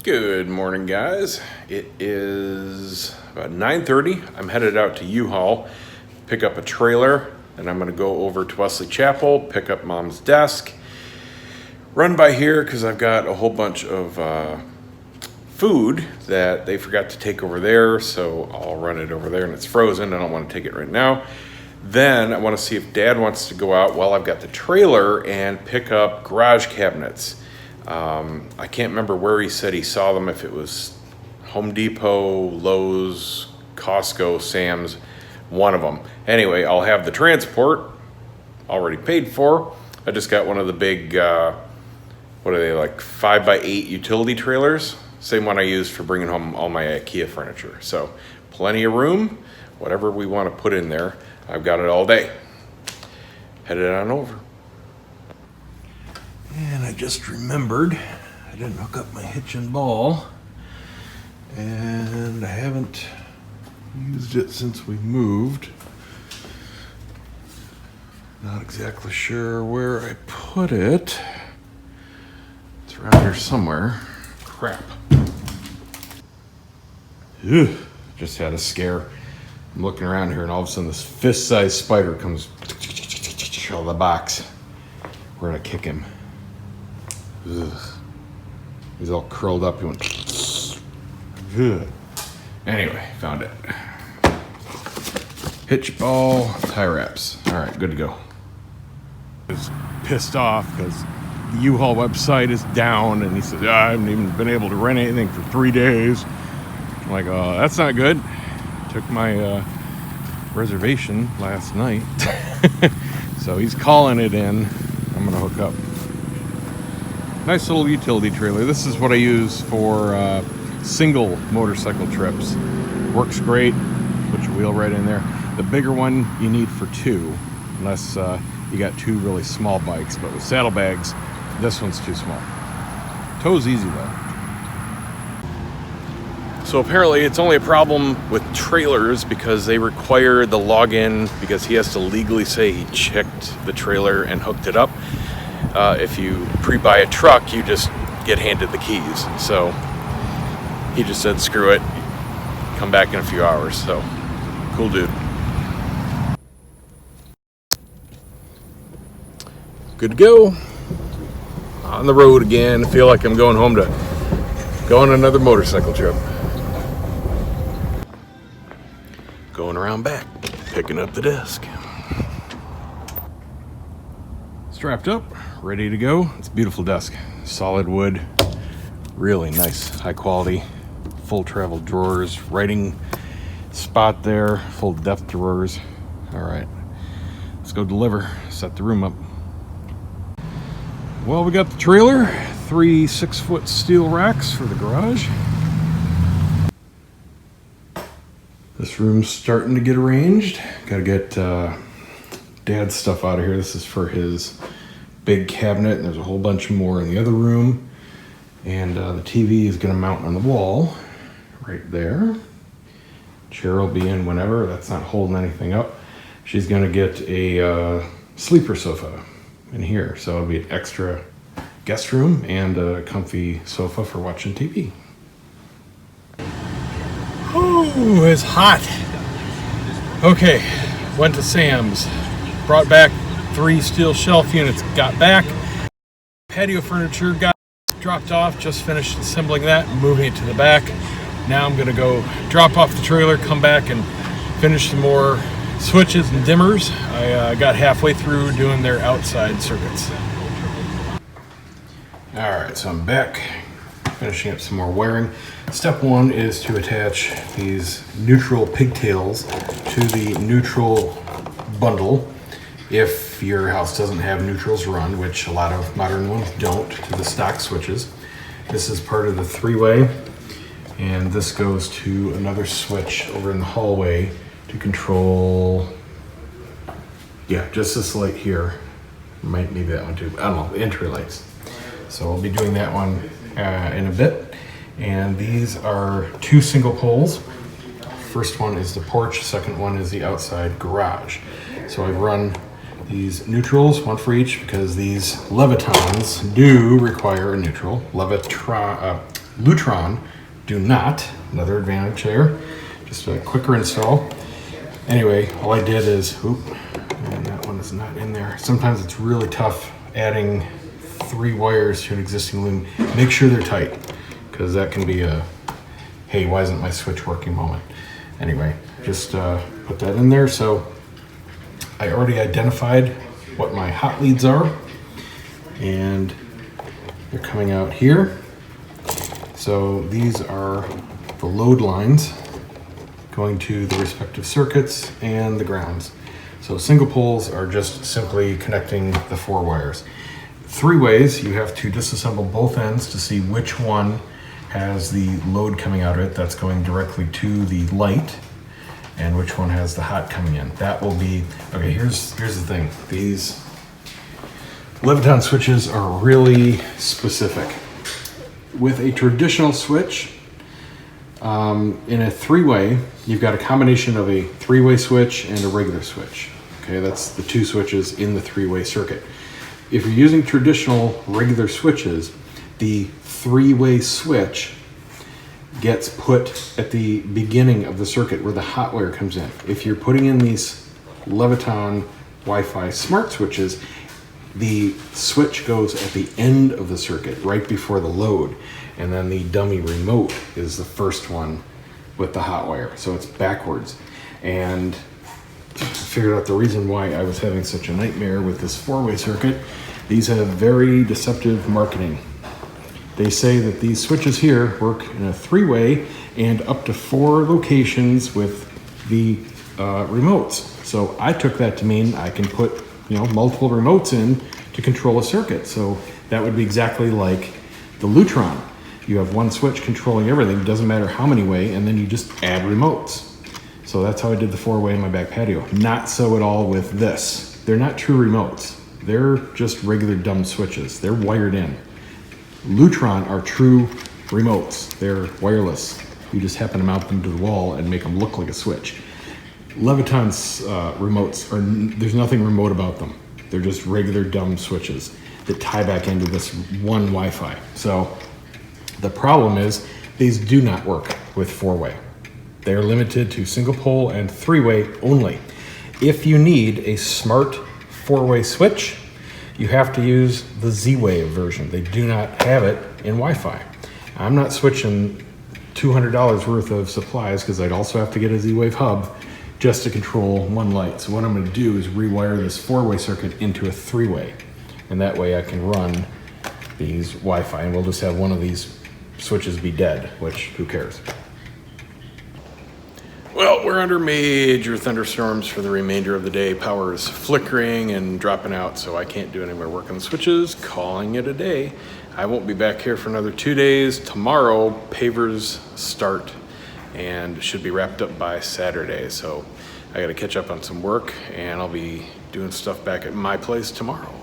Good morning, guys. It is about 9:30. I'm headed out to U-Haul, pick up a trailer, and I'm going to go over to Wesley Chapel, pick up Mom's desk, run by here because I've got a whole bunch of food that they forgot to take over there, so I'll run it over there, and it's frozen. I don't want to take it right now. Then I want to see if Dad wants to go out while I've got the trailer and pick up garage cabinets. I can't remember where he said he saw them, if it was Home Depot, Lowe's, Costco, Sam's, one of them. Anyway, I'll have the transport already paid for. I just got one of the big, what are they, like 5x8 utility trailers? Same one I used for bringing home all my IKEA furniture. So plenty of room, whatever we want to put in there. I've got it all day. Headed on over. And I just remembered I didn't hook up my hitch and ball, and I haven't used it since we moved. Not exactly sure where I put it. It's around here somewhere. Crap. Ugh, just had a scare. I'm looking around here and all of a sudden this fist-sized spider comes out of the box. We're gonna kick him. Ugh. He's all curled up. He went. Ugh. Anyway, found it. Hitch ball, tie wraps. All right, good to go. I was pissed off because the U-Haul website is down, and he says, I haven't even been able to rent anything for 3 days. I'm like, oh, that's not good. Took my reservation last night. So he's calling it in. I'm gonna hook up. Nice little utility trailer. This is what I use for single motorcycle trips. Works great. Put your wheel right in there. The bigger one you need for two, unless you got two really small bikes. But with saddlebags, this one's too small. Tow's easy though. So apparently it's only a problem with trailers because they require the login, because he has to legally say he checked the trailer and hooked it up. If you pre-buy a truck, you just get handed the keys. So he just said, screw it, come back in a few hours. So cool dude. Good to go. On the road again. I feel like I'm going home to go on another motorcycle trip. Going around back, picking up the desk. Strapped up, ready to go. It's a beautiful desk. Solid wood, really nice, high quality, full travel drawers, writing spot there, full depth drawers. All right, let's go deliver, set the room up. Well, we got the trailer, 3 6-foot steel racks for the garage. This room's starting to get arranged. Gotta get Dad's stuff out of here. This is for his big cabinet, and there's a whole bunch more in the other room. And the TV is gonna mount on the wall right there. Chair will be in whenever. That's not holding anything up. She's gonna get a sleeper sofa in here. So it'll be an extra guest room and a comfy sofa for watching TV. Ooh, it's hot. Okay, went to Sam's, brought back 3 steel shelf units, got back. Patio furniture got dropped off, just finished assembling that, moving it to the back. Now I'm gonna go drop off the trailer, come back and finish some more switches and dimmers. I got halfway through doing their outside circuits. All right, so I'm back, finishing up some more wiring. Step 1 is to attach these neutral pigtails to the neutral bundle. If your house doesn't have neutrals run, which a lot of modern ones don't, to the stock switches. This is part of the 3-way, and this goes to another switch over in the hallway to control, yeah, just this light here. Maybe that one too, I don't know, the entry lights. So I'll be doing that one in a bit. And these are 2 single poles. First one is the porch, second one is the outside garage. So I've run these neutrals, one for each, because these Levitons do require a neutral. Lutron do not. Another advantage there. Just a quicker install. Anyway, all I did is, and that one is not in there. Sometimes it's really tough adding 3 wires to an existing loom. Make sure they're tight, because that can be a, hey, why isn't my switch working moment. Anyway, just put that in there. So I already identified what my hot leads are, and they're coming out here. So these are the load lines going to the respective circuits and the grounds. So single poles are just simply connecting the 4 wires. 3 ways, you have to disassemble both ends to see which one has the load coming out of it that's going directly to the light, and which one has the hot coming in. That will be, okay, here's the thing. These Leviton switches are really specific. With a traditional switch, in a 3-way, you've got a combination of a 3-way switch and a regular switch. Okay, that's the 2 switches in the 3-way circuit. If you're using traditional regular switches, the 3-way switch gets put at the beginning of the circuit where the hot wire comes in. If you're putting in these Leviton Wi-Fi smart switches, the switch goes at the end of the circuit, right before the load, and then the dummy remote is the first one with the hot wire. So it's backwards. And I figured out the reason why I was having such a nightmare with this 4-way circuit. These have very deceptive marketing. They say that these switches here work in a 3-way and up to 4 locations with the remotes. So I took that to mean I can put multiple remotes in to control a circuit. So that would be exactly like the Lutron. You have one switch controlling everything, it doesn't matter how many way, and then you just add remotes. So that's how I did the 4-way in my back patio. Not so at all with this. They're not true remotes. They're just regular dumb switches. They're wired in. Lutron are true remotes. They're wireless. You just happen to mount them to the wall and make them look like a switch. Leviton's remotes there's nothing remote about them. They're just regular dumb switches that tie back into this one Wi-Fi. So the problem is these do not work with 4-way. They are limited to single pole and 3-way only. If you need a smart 4-way switch, you have to use the Z-Wave version. They do not have it in Wi-Fi. I'm not switching $200 worth of supplies because I'd also have to get a Z-Wave hub just to control one light. So what I'm going to do is rewire this 4-way circuit into a 3-way. And that way I can run these Wi-Fi, and we'll just have one of these switches be dead, which who cares? Well, we're under major thunderstorms for the remainder of the day. Power is flickering and dropping out, so I can't do any more work on the switches. Calling it a day. I won't be back here for another 2 days. Tomorrow, pavers start and should be wrapped up by Saturday. So I got to catch up on some work, and I'll be doing stuff back at my place tomorrow.